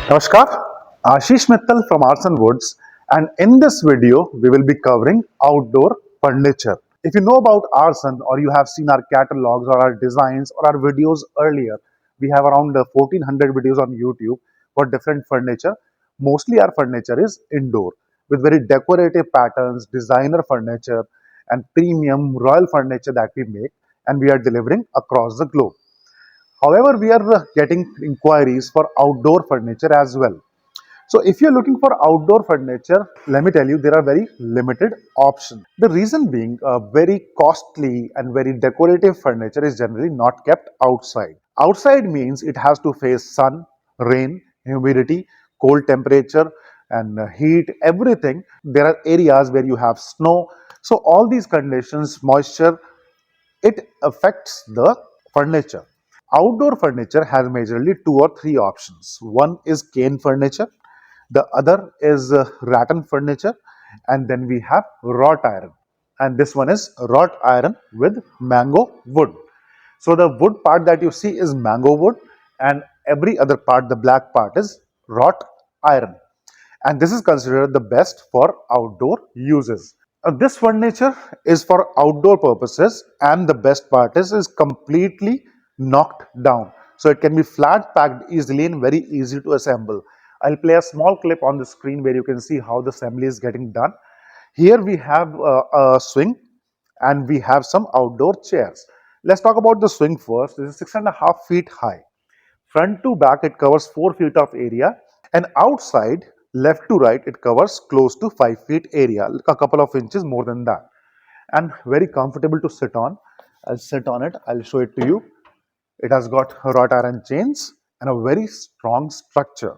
Namaskar, Ashish Mittal from Aarsun Woods, and in this video we will be covering outdoor furniture. If you know about Aarsun or you have seen our catalogs or our designs or our videos earlier, we have around 1400 videos on YouTube for different furniture. Mostly our furniture is indoor with very decorative patterns, designer furniture and premium royal furniture that we make and we are delivering across the globe. However, we are getting inquiries for outdoor furniture as well. So if you're looking for outdoor furniture, let me tell you, there are very limited options. The reason being, very costly and very decorative furniture is generally not kept outside. Outside means it has to face sun, rain, humidity, cold temperature, and heat, everything. There are areas where you have snow. So all these conditions, moisture, it affects the furniture. Outdoor furniture has majorly two or three options. One is cane furniture, the other is rattan furniture, and then we have wrought iron. And this one is wrought iron with mango wood. So the wood part that you see is mango wood, and every other part, the black part, is wrought iron. And this is considered the best for outdoor uses. This furniture is for outdoor purposes, and the best part is completely knocked down. So it can be flat packed easily and very easy to assemble. I'll play a small clip on the screen where you can see how the assembly is getting done. Here we have a swing and we have some outdoor chairs. Let's talk about the swing first. This is 6.5 feet high. Front to back, it covers 4 feet of area, and outside, left to right, it covers close to 5 feet area, a couple of inches more than that, and very comfortable to sit on. I'll sit on it, I'll show it to you. It has got wrought iron chains and a very strong structure.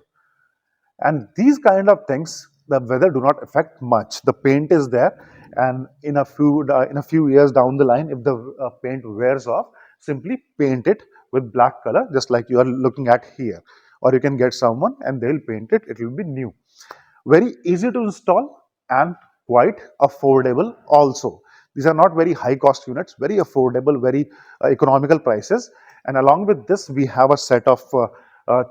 And these kind of things, the weather do not affect much. The paint is there, and in a few years down the line, if the paint wears off, simply paint it with black color, just like you are looking at here. Or you can get someone and they'll paint it. It will be new. Very easy to install and quite affordable also. These are not very high cost units, very affordable, very economical prices. And along with this, we have a set of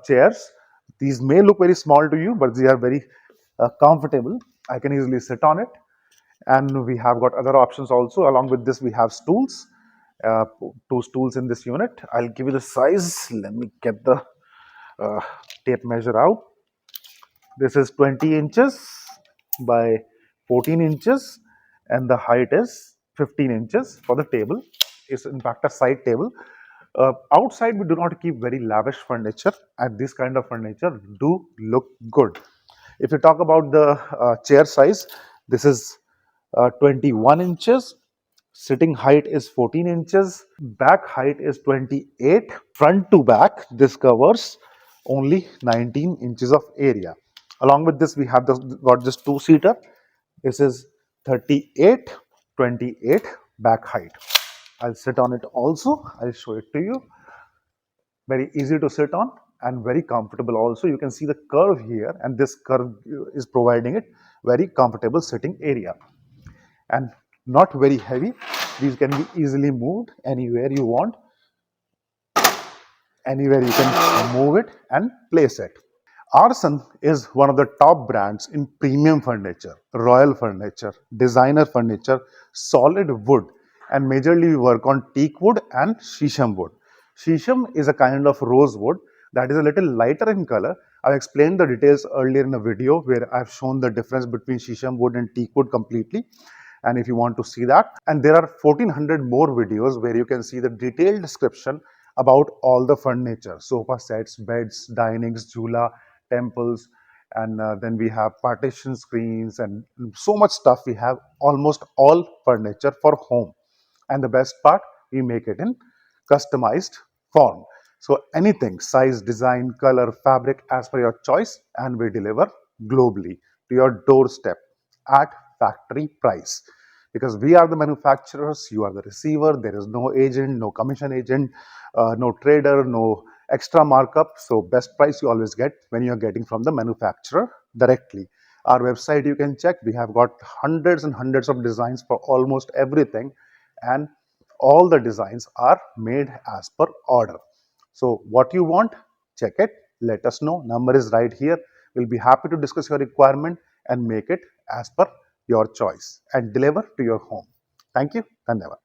chairs. These may look very small to you, but they are very comfortable. I can easily sit on it. And we have got other options also. Along with this, we have stools, uh, two stools in this unit. I'll give you the size. Let me get the uh, tape measure out. This is 20 inches by 14 inches, and the height is 15 inches for the table. It's in fact a side table. Outside, we do not keep very lavish furniture, and this kind of furniture do look good. If you talk about the chair size, this is 21 inches. Sitting height is 14 inches. Back height is 28. Front to back, this covers only 19 inches of area. Along with this, we have got this two-seater. This is 38, 28 back height. I'll sit on it also. I'll show it to you. Very easy to sit on and very comfortable also. You can see the curve here, and this curve is providing it very comfortable sitting area. And not very heavy. These can be easily moved anywhere you want. Anywhere you can move it and place it. Aarsun is one of the top brands in premium furniture, royal furniture, designer furniture, solid wood, and majorly we work on teak wood and shisham wood. Shisham is a kind of rose wood that is a little lighter in color. I've explained the details earlier in a video where I've shown the difference between shisham wood and teak wood completely. And if you want to see that, and there are 1400 more videos where you can see the detailed description about all the furniture, sofa sets, beds, dinings, jhula, temples, and then we have partition screens and so much stuff. We have almost all furniture for home, and the best part, we make it in customized form. So anything, size, design, color, fabric, as per your choice, and we deliver globally to your doorstep at factory price. Because we are the manufacturers, you are the receiver. There is no agent, no commission agent, no trader, no extra markup. So best price you always get when you are getting from the manufacturer directly. Our website you can check. We have got hundreds and hundreds of designs for almost everything, and all the designs are made as per order. So what you want, check it let us know. Number is right here. We'll be happy to discuss your requirement and make it as per your choice and deliver to your home. Thank you. Dhanyavad.